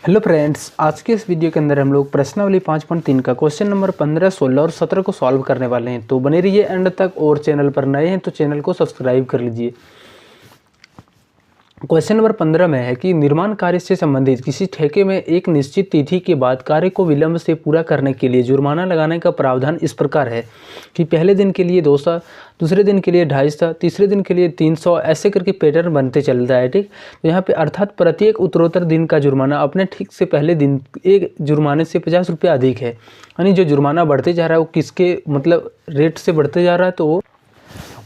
Hello friends, आज के इस वीडियो के अंदर हम लोग प्रश्नावली 5.3 का क्वेश्चन नंबर 15, 16 और 17 को सॉल्व करने वाले हैं। तो बने रहिए एंड तक और चैनल पर नए हैं तो चैनल को सब्सक्राइब कर लीजिए। क्वेश्चन नंबर 15 में है कि निर्माण कार्य से संबंधित किसी ठेके में एक निश्चित तिथि के बाद कार्य को विलंब से पूरा करने के लिए जुर्माना लगाने का प्रावधान इस प्रकार है कि पहले दिन के लिए 200, दूसरे दिन के लिए 250, तीसरे दिन के लिए 300, ऐसे करके पैटर्न बनते चलता है। ठीक, तो यहाँ पे अर्थात प्रत्येक उत्तरोत्तर दिन का जुर्माना अपने ठीक से पहले दिन एक जुर्माने से 50 रुपये अधिक है। यानी जो जुर्माना बढ़ते जा रहा है वो किसके मतलब रेट से बढ़ते जा रहा है, तो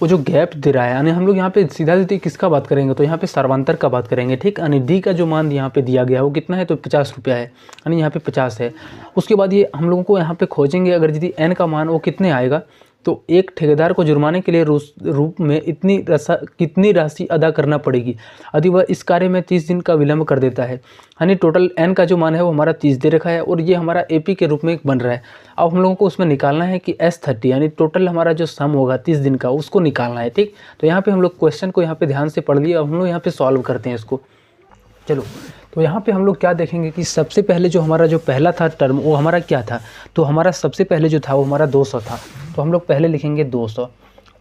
वो जो गैप दे रहा है। यानी हम लोग यहाँ पे सीधा सीधी किसका बात करेंगे, तो यहाँ पे सर्वांतर का बात करेंगे। ठीक, यानी डी का जो मान यहाँ पे दिया गया है वो कितना है, तो 50 रुपया है, यानी यहाँ पे 50 है। उसके बाद ये हम लोगों को यहाँ पे खोजेंगे अगर यदि एन का मान वो कितने आएगा, तो एक ठेकेदार को जुर्माने के लिए रूप में कितनी राशि अदा करना पड़ेगी यदि वह इस कार्य में 30 दिन का विलंब कर देता है। यानी टोटल एन का जो मान है वो हमारा 30 दे रखा है और ये हमारा एपी के रूप में बन रहा है। अब हम लोगों को उसमें निकालना है कि S30 यानी टोटल हमारा जो सम होगा 30 दिन का उसको निकालना है। ठीक, तो यहाँ पे हम लोग क्वेश्चन को यहाँ पे ध्यान से पढ़ लिए। अब हम लोग यहाँ पे सॉल्व करते हैं इसको। चलो, तो यहाँ पे हम लोग क्या देखेंगे कि सबसे पहले जो हमारा जो पहला था टर्म वो हमारा क्या था, तो हमारा सबसे पहले जो था वो हमारा 200 था। तो हम लोग पहले लिखेंगे 200,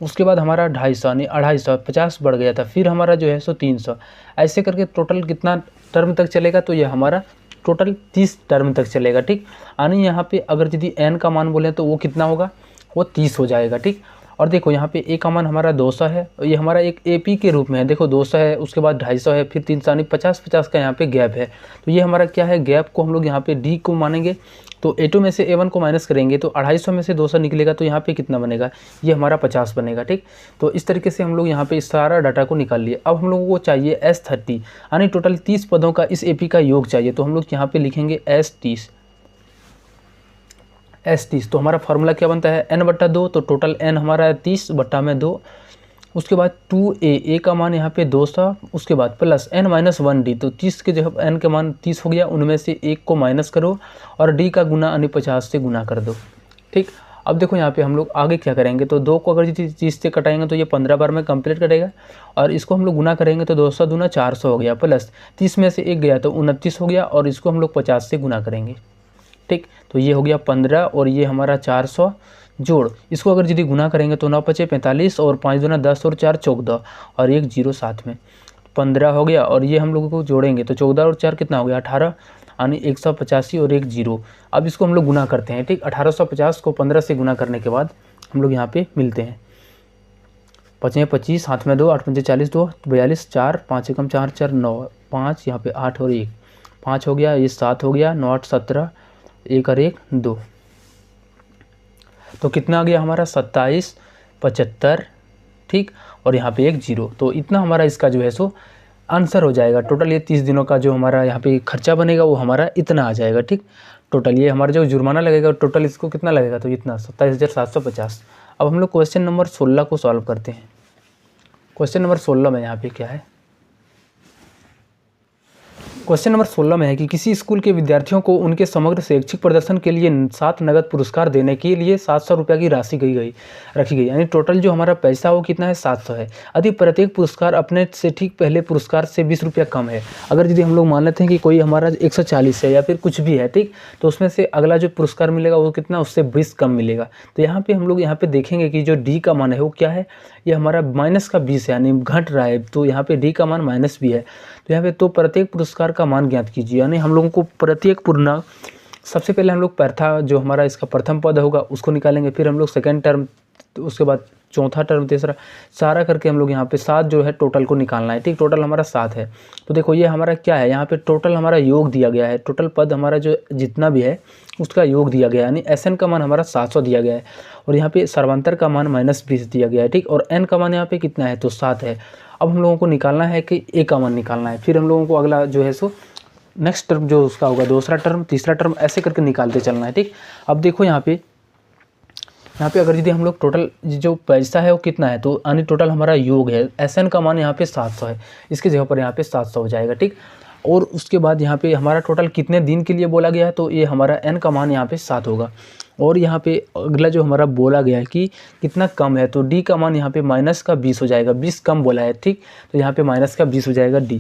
उसके बाद हमारा 250 यानी 250, 50 बढ़ गया था, फिर हमारा जो है सो 300, ऐसे करके टोटल कितना टर्म तक चलेगा, तो ये हमारा टोटल 30 टर्म तक चलेगा। ठीक, यानी यहाँ पे अगर यदि एन का मान बोले तो वो कितना होगा, वो 30 हो जाएगा। ठीक, और देखो यहाँ पे ए का मान हमारा 200 है, ये हमारा एक एपी के रूप में है। देखो 200 है, उसके बाद 250 है, फिर 300, यानी 50-50 का यहाँ पे गैप है। तो ये हमारा क्या है, गैप को हम लोग यहाँ पे डी को मानेंगे। तो A2 में से A1 को माइनस करेंगे तो 250 में से 200 निकलेगा, तो यहाँ पे कितना बनेगा, ये हमारा 50 बनेगा। ठीक, तो इस तरीके से हम लोग यहाँ पे इस सारा डाटा को निकाल लिए। अब हम लोगों को चाहिए S30 यानी टोटल 30 पदों का इस एपी का योग चाहिए। तो हम लोग यहाँ पे लिखेंगे S30। तो हमारा फार्मूला क्या बनता है, n/2, तो टोटल n हमारा है 30/2। उसके बाद 2a का मान यहाँ पे 200, उसके बाद प्लस n-1d, तो 30 के जब n का मान 30 हो गया, उनमें से 1 को माइनस करो और d का गुना यानी 50 से गुना कर दो। ठीक, अब देखो यहाँ पे हम लोग आगे क्या करेंगे, तो 2 को अगर 30 से कटाएंगे तो ये 15 बार में कंप्लीट करेगा, और इसको हम लोग गुना करेंगे तो 200 दूना 400 हो गया, प्लस 30 में से 1 गया तो 29 हो गया, और इसको हम लोग 50 से गुना करेंगे। ठीक, तो ये हो गया 15 और ये हमारा 400 जोड़, इसको अगर यदि गुना करेंगे तो 9×5 = 45 और 5 दूना 10 और 4 14 और 1 0 साथ में 15 हो गया। और ये हम लोगों को जोड़ेंगे तो 14 और 4 कितना हो गया, 18, यानी 185 और 1 0। अब इसको हम लोग गुना करते हैं। ठीक, 1850 को 15 से गुना करने के बाद हम लोग यहाँ पे मिलते हैं। 5 × 25, हाथ में 2, 8 × 5 = 40, 2 42, 4 5 × 4 4 9, 5 यहाँ पे 8 और 1 5 हो गया, ये 7 हो गया, 9 8 17, 1 और 1 2, तो कितना आ गया हमारा 27 75। ठीक, और यहाँ पे 1 0, तो इतना हमारा इसका जो है सो आंसर हो जाएगा। टोटल ये 30 दिनों का जो हमारा यहाँ पे खर्चा बनेगा वो हमारा इतना आ जाएगा। ठीक, टोटल ये हमारा जो जुर्माना लगेगा टोटल इसको कितना लगेगा, तो इतना 27,750। अब हम लोग क्वेश्चन नंबर 16 को सॉल्व करते हैं। क्वेश्चन नंबर 16 में यहाँ पे क्या है, क्वेश्चन नंबर 16 में है कि किसी स्कूल के विद्यार्थियों को उनके समग्र शैक्षिक प्रदर्शन के लिए 7 नगद पुरस्कार देने के लिए 700 रुपये की राशि रखी गई। यानी टोटल जो हमारा पैसा वो कितना है, 700 है। यदि प्रत्येक पुरस्कार अपने से ठीक पहले पुरस्कार से 20 रुपया कम है, अगर यदि हम लोग मान लेते हैं कि कोई हमारा 140 है या फिर कुछ भी है, ठीक, तो उसमें से अगला जो पुरस्कार मिलेगा वो कितना, उससे 20 कम मिलेगा। तो यहाँ पर हम लोग यहाँ पर देखेंगे कि जो डी का मान है वो क्या है, ये हमारा माइनस का 20 है, यानी घट रहा है। तो यहाँ पे डी का मान माइनस भी है। तो यहाँ पे तो प्रत्येक पुरस्कार का मान ज्ञात कीजिए। यानी हम लोगों को प्रत्येक पूर्णांक, सबसे पहले हम लोग जो हमारा इसका प्रथम पद होगा उसको निकालेंगे, फिर हम लोग सेकेंड टर्म, उसके बाद चौथा टर्म, तीसरा, सारा करके हम लोग यहाँ पे 7 जो है टोटल को निकालना है। ठीक, टोटल हमारा 7 है। तो देखो ये हमारा क्या है, यहाँ पे टोटल हमारा योग दिया गया है, टोटल पद हमारा जो जितना भी है उसका योग दिया गया है। यानी SN का मान हमारा 700 दिया गया है, और यहाँ पे सर्वांतर का मान -20 दिया गया है। ठीक, और N का मान यहाँ पे कितना है, तो 7 है। अब हम लोगों को निकालना है कि A का मान निकालना है, फिर हम लोगों को अगला जो है सो नेक्स्ट टर्म जो उसका होगा, दूसरा टर्म, तीसरा टर्म, ऐसे करके निकालते चलना है। ठीक, अब देखो यहाँ पे अगर यदि हम लोग टोटल जो पैसा है वो कितना है, तो यानी टोटल हमारा योग है, SN का मान यहाँ पे 700 है, इसकी जगह पर यहाँ पे 700 हो जाएगा। ठीक, और उसके बाद यहाँ पे हमारा टोटल कितने दिन के लिए बोला गया है, तो ये हमारा N का मान यहाँ पे 7 होगा। और यहाँ पे अगला जो हमारा बोला गया है कि कितना कम है, तो D का मान यहाँ पे -20 हो जाएगा, 20 कम बोला है। ठीक, तो यहाँ पे -20 हो जाएगा D।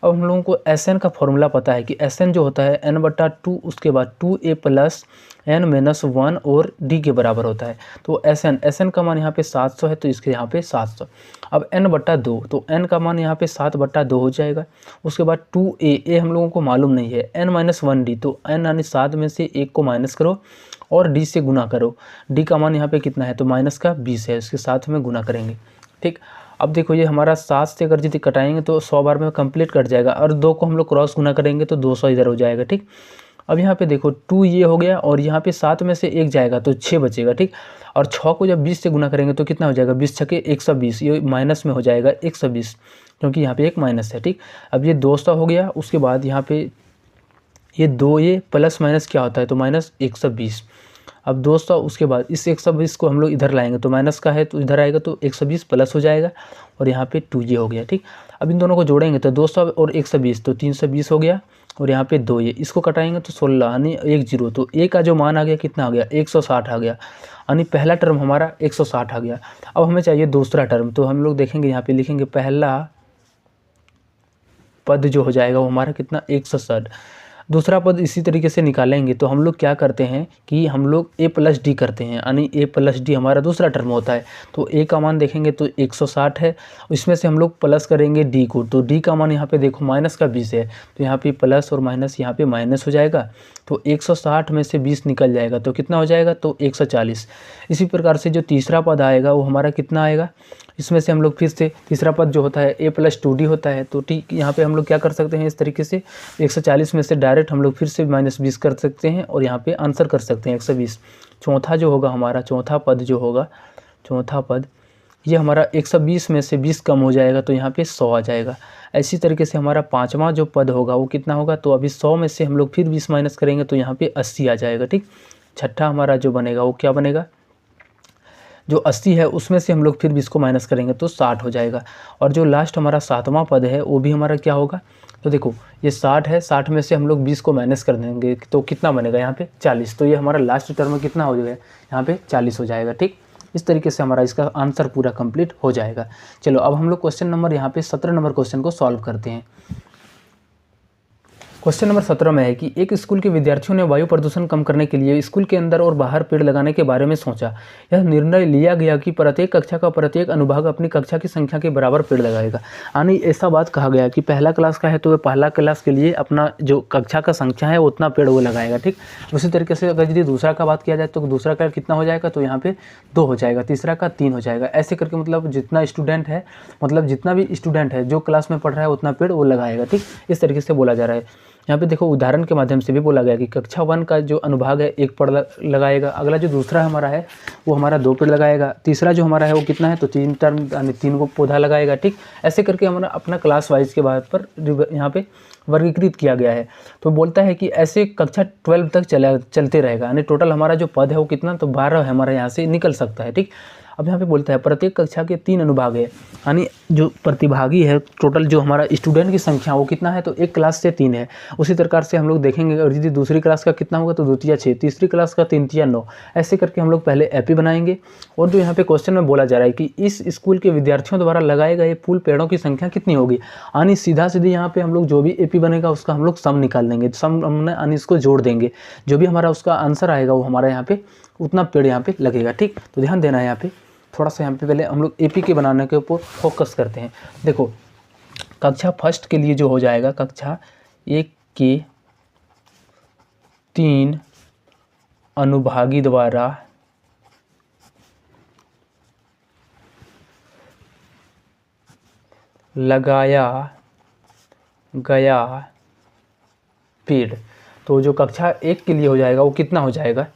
अब हम लोगों को Sn का फॉर्मूला पता है कि Sn जो होता है n/2, उसके बाद 2a + n-1 और d के बराबर होता है। तो Sn का मान यहाँ पे 700 है, तो इसके यहाँ पे 700। अब n/2, तो n का मान यहाँ पे 7/2 हो जाएगा। उसके बाद 2a हम लोगों को मालूम नहीं है, n-1d, तो n यानी 7 में से 1 को माइनस करो और d से गुना करो। d का मान यहाँ पे कितना है, तो -20 है, इसके साथ में गुना करेंगे। ठीक, अब देखो ये हमारा 7 से अगर यदि कटाएंगे तो 100 बार में कंप्लीट कट जाएगा, और 2 को हम लोग क्रॉस गुना करेंगे तो 200 इधर हो जाएगा। ठीक, अब यहाँ पे देखो 2 ये हो गया, और यहाँ पे 7 में से 1 जाएगा तो 6 बचेगा। ठीक, और 6 को जब 20 से गुना करेंगे तो कितना हो जाएगा, 20 छके 120, ये माइनस में हो जाएगा 120, क्योंकि यहाँ पे एक माइनस है। ठीक, अब ये 200 हो गया। उसके बाद यहाँ पे ये 2 ये प्लस माइनस क्या होता है, तो -120। अब 200, उसके बाद इस 120 को हम लोग इधर लाएंगे तो माइनस का है तो इधर आएगा, तो 120 प्लस हो जाएगा, और यहाँ पे 2 ये हो गया। ठीक, अब इन दोनों को जोड़ेंगे तो 200 और 120 तो 320 हो गया, और यहाँ पे 2 ये, इसको कटाएंगे तो 16 यानी 10, तो ए का जो मान आ गया कितना आ गया, 160 आ गया, यानी पहला टर्म हमारा 160 आ गया। अब हमें चाहिए दूसरा टर्म, तो हम लोग देखेंगे यहाँ पे लिखेंगे पहला पद जो हो जाएगा वो हमारा कितना, 160। दूसरा पद इसी तरीके से निकालेंगे तो हम लोग क्या करते हैं कि हम लोग a + d करते हैं, यानी a + d हमारा दूसरा टर्म होता है। तो a का मान देखेंगे तो 160 है, इसमें से हम लोग प्लस करेंगे d को, तो d का मान यहाँ पे देखो -20 है, तो यहाँ पे प्लस और माइनस यहाँ पे माइनस हो जाएगा, तो 160 में से 20 निकल जाएगा तो कितना हो जाएगा, तो 140। इसी प्रकार से जो तीसरा पद आएगा वो हमारा कितना आएगा, इसमें से हम लोग फिर से तीसरा पद जो होता है a + 2d होता है, तो ठीक यहाँ पे हम लोग क्या कर सकते हैं, इस तरीके से 140 में से डायरेक्ट हम लोग फिर से -20 कर सकते हैं, और यहाँ पे आंसर कर सकते हैं 120। चौथा जो होगा हमारा, चौथा पद जो होगा, चौथा पद ये हमारा 120 में से 20 कम हो जाएगा, तो यहाँ पे 100 आ जाएगा। इसी तरीके से हमारा पाँचवा जो पद होगा वो कितना होगा, तो अभी 100 में से हम लोग फिर 20 माइनस करेंगे तो यहाँ पे 80 आ जाएगा। ठीक, छठा हमारा जो बनेगा वो क्या बनेगा, जो 80 है उसमें से हम लोग फिर 20 को माइनस करेंगे तो 60 हो जाएगा। और जो लास्ट हमारा सातवां पद है वो भी हमारा क्या होगा, तो देखो ये 60 है, 60 में से हम लोग 20 को माइनस कर देंगे तो कितना बनेगा, यहाँ पे 40, तो ये हमारा लास्ट टर्म कितना हो जाएगा, यहाँ पे 40 हो जाएगा। ठीक, इस तरीके से हमारा इसका आंसर पूरा कंप्लीट हो जाएगा। चलो अब हम लोग क्वेश्चन नंबर यहाँ पे 17 नंबर क्वेश्चन को सॉल्व करते हैं। क्वेश्चन नंबर 17 में है कि एक स्कूल के विद्यार्थियों ने वायु प्रदूषण कम करने के लिए स्कूल के अंदर और बाहर पेड़ लगाने के बारे में सोचा। यह निर्णय लिया गया कि प्रत्येक कक्षा का प्रत्येक अनुभाग अपनी कक्षा की संख्या के बराबर पेड़ लगाएगा। यानी ऐसा बात कहा गया कि पहला क्लास का है तो वह पहला क्लास के लिए अपना जो कक्षा का संख्या है उतना पेड़ वो लगाएगा। ठीक, उसी तरीके से अगर यदि दूसरा का बात किया जाए तो दूसरा का कितना हो जाएगा, तो यहाँ पे 2 हो जाएगा, तीसरा का 3 हो जाएगा। ऐसे करके मतलब जितना स्टूडेंट है, मतलब जितना भी स्टूडेंट है जो क्लास में पढ़ रहा है उतना पेड़ वो लगाएगा। ठीक, इस तरीके से बोला जा रहा है। यहाँ पे देखो उदाहरण के माध्यम से भी बोला गया कि कक्षा 1 का जो अनुभाग है 1 पेड़ लगाएगा, अगला जो दूसरा हमारा है वो हमारा 2 पेड़ लगाएगा, तीसरा जो हमारा है वो कितना है, तो 3 टर्म यानी 3 को पौधा लगाएगा। ठीक, ऐसे करके हमारा अपना क्लास वाइज के बाद पर यहाँ पे वर्गीकृत किया गया है। तो बोलता है कि ऐसे कक्षा 12 तक चलते रहेगा, यानी टोटल हमारा जो पद है वो कितना, तो 12 हमारा यहाँ से निकल सकता है। ठीक, अब यहाँ पे बोलता है प्रत्येक कक्षा के 3 अनुभाग है, यानी जो प्रतिभागी है टोटल जो हमारा स्टूडेंट की संख्या वो कितना है, तो एक क्लास से 3 है। उसी प्रकार से हम लोग देखेंगे, और यदि दूसरी क्लास का कितना होगा, तो 2 तिया 6, तीसरी क्लास का 3 तिया 9, ऐसे करके हम लोग पहले एपी बनाएंगे। और जो यहाँ पे क्वेश्चन में बोला जा रहा है कि इस स्कूल के विद्यार्थियों द्वारा लगाए गए फूल पेड़ों की संख्या कितनी होगी, यानी सीधा सीधी यहाँ पे हम लोग जो भी एपी बनेगा उसका हम लोग सम निकाल देंगे, सम हमने यानी इसको जोड़ देंगे, जो भी हमारा उसका आंसर आएगा वो हमारा यहाँ पे उतना पेड़ यहाँ पे लगेगा। ठीक, तो ध्यान देना है, यहाँ पे थोड़ा सा यहाँ पे पहले हम लोग एपी के बनाने के ऊपर फोकस करते हैं। देखो कक्षा फर्स्ट के लिए जो हो जाएगा, कक्षा 1 के 3 अनुभागी द्वारा लगाया गया पेड़, तो जो कक्षा 1 के लिए हो जाएगा वो कितना हो जाएगा,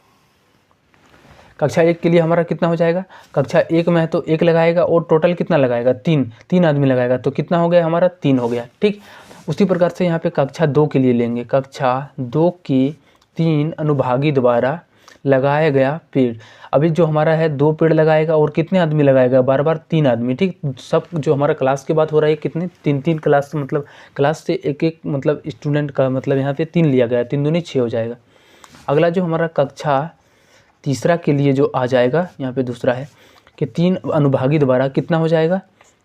कक्षा 1 के लिए हमारा कितना हो जाएगा, कक्षा 1 में है तो 1 लगाएगा और टोटल कितना लगाएगा, 3 आदमी लगाएगा, तो कितना हो गया हमारा 3 हो गया। ठीक, उसी प्रकार से यहाँ पे कक्षा 2 के लिए लेंगे, कक्षा 2 के 3 अनुभागी द्वारा लगाया गया पेड़। अभी जो हमारा है 2 पेड़ लगाएगा और कितने आदमी लगाएगा, बार 3 आदमी। ठीक, सब जो हमारा क्लास की बात हो रहा है कितने, 3 क्लास, मतलब क्लास से एक मतलब स्टूडेंट का मतलब यहाँ पे 3 लिया गया, 3 दूनी 6 हो जाएगा। अगला जो हमारा कक्षा तीसरा के लिए जो आ जाएगा, यहाँ पे दूसरा है कि 3 अनुभागी द्वारा कितना हो जाएगा,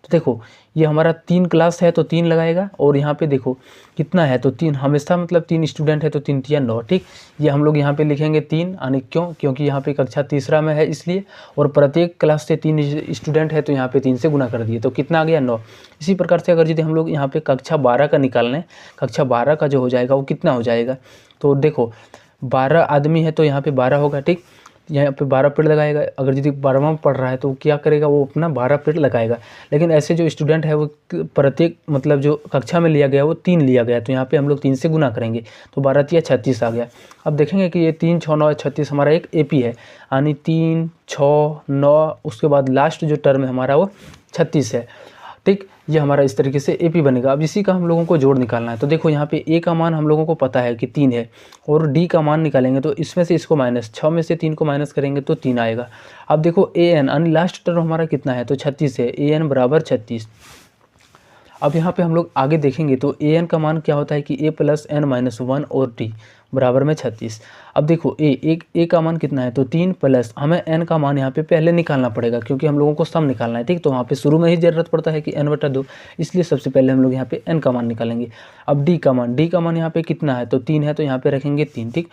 तो देखो ये हमारा 3 क्लास है तो 3 लगाएगा, और यहाँ पे देखो कितना है तो 3, हमेशा मतलब 3 स्टूडेंट है तो 3 तिया 9, ठीक। ये हम लोग यहाँ पे लिखेंगे 3, यानी क्योंकि यहाँ पे कक्षा तीसरा में है इसलिए, और प्रत्येक क्लास से 3 स्टूडेंट है तो यहाँ पे 3 से गुना कर दिए, तो कितना आ गया 9। इसी प्रकार से अगर यदि हम लोग यहाँ पे कक्षा 12 का निकाल लें, कक्षा 12 का जो हो जाएगा वो कितना हो जाएगा, तो देखो 12 आदमी है तो यहाँ पे 12 होगा, ठीक। यहाँ पे 12 पेड़ लगाएगा, अगर यदि 12वां में पढ़ रहा है तो क्या करेगा, वो अपना 12 पेड़ लगाएगा। लेकिन ऐसे जो स्टूडेंट है वो प्रत्येक मतलब जो कक्षा में लिया गया वो 3 लिया गया, तो यहाँ पे हम लोग 3 से गुना करेंगे, तो 12 तिया 36 आ गया। अब देखेंगे कि ये 3 6 9 36 हमारा एक एपी है, यानी 3 6 9, उसके बाद लास्ट जो टर्म है हमारा वो 36 है, ठीक। ये हमारा इस तरीके से एपी बनेगा। अब इसी का हम लोगों को जोड़ निकालना है, तो देखो यहाँ पे ए का मान हम लोगों को पता है कि 3 है, और डी का मान निकालेंगे तो इसमें से इसको माइनस 6 में से 3 को माइनस करेंगे तो 3 आएगा। अब देखो ए एन यानी लास्ट टर्म हमारा कितना है तो 36 है, ए एन बराबर 36। अब यहाँ पे हम लोग आगे देखेंगे तो ए एन का मान क्या होता है कि ए प्लस एन माइनस 1 और टी बराबर में 36। अब देखो ए का मान कितना है तो 3 प्लस हमें एन का मान यहाँ पे पहले निकालना पड़ेगा, क्योंकि हम लोगों को सम निकालना है, ठीक। तो वहाँ पे शुरू में ही ज़रूरत पड़ता है कि n/2, इसलिए सबसे पहले हम लोग यहाँ पे एन का मान निकालेंगे। अब डी का मान यहाँ पे कितना है तो 3 है, तो यहाँ पे रखेंगे 3, ठीक।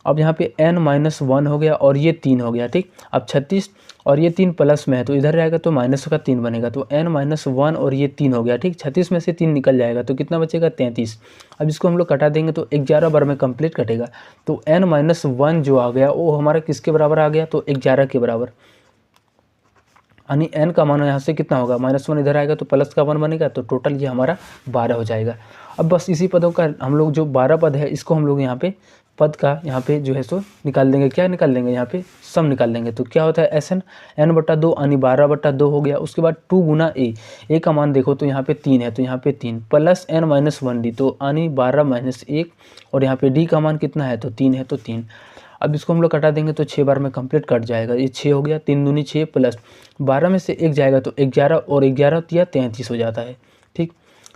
अब यहाँ पे n-1 हो गया और ये 3 हो गया, ठीक। अब 36 और ये 3 प्लस में है तो इधर रहेगा तो माइनस का 3 बनेगा, तो n-1 और ये 3 हो गया, ठीक। 36 में से 3 निकल जाएगा तो कितना बचेगा 33। अब इसको हम लोग कटा देंगे तो 11 बार में कंप्लीट कटेगा, तो n-1 जो आ गया वो हमारा किसके बराबर आ गया तो 11 के बराबर, यानी n का मान यहाँ से कितना होगा -1 इधर आएगा तो प्लस का 1 बनेगा, तो टोटल ये हमारा 12 हो जाएगा। अब बस इसी पदों का हम लोग जो 12 पद है इसको हम लोग यहाँ पे पद का यहाँ पे जो है सो निकाल देंगे, क्या निकाल देंगे यहाँ पे सम निकाल देंगे। तो क्या होता है एस एन n/2 यानी 12/2 हो गया। उसके बाद 2 गुना ए का मान देखो तो यहाँ पे 3 है, तो यहाँ पे 3 प्लस n-1d तो यानी 12 - 1, और यहाँ पे डी का मान कितना है तो 3 है, तो 3। अब इसको हम लोग कटा देंगे तो 6 बार में कंप्लीट कट जाएगा, ये 6 हो गया, 3 दूनी 6 प्लस 12 में से 1 जाएगा तो 11, और 11 तिया 33 हो जाता है, ठीक।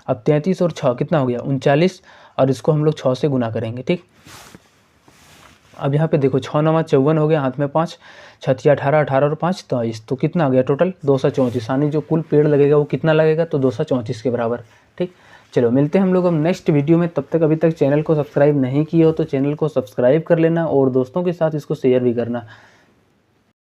अब 33 और 6 कितना हो गया 39, और इसको हम लोग 6 से गुना करेंगे, ठीक। अब यहाँ पे देखो 6 9 54 हो गया, हाथ में 5, 6 तिया 18, 18 और 5 23, तो कितना आ गया टोटल 234, यानी जो कुल पेड़ लगेगा वो कितना लगेगा तो 234 के बराबर, ठीक। चलो मिलते हैं हम लोग अब नेक्स्ट वीडियो में, तब तक अभी तक चैनल को सब्सक्राइब नहीं किए हो तो चैनल को सब्सक्राइब कर लेना, और दोस्तों के साथ इसको शेयर भी करना।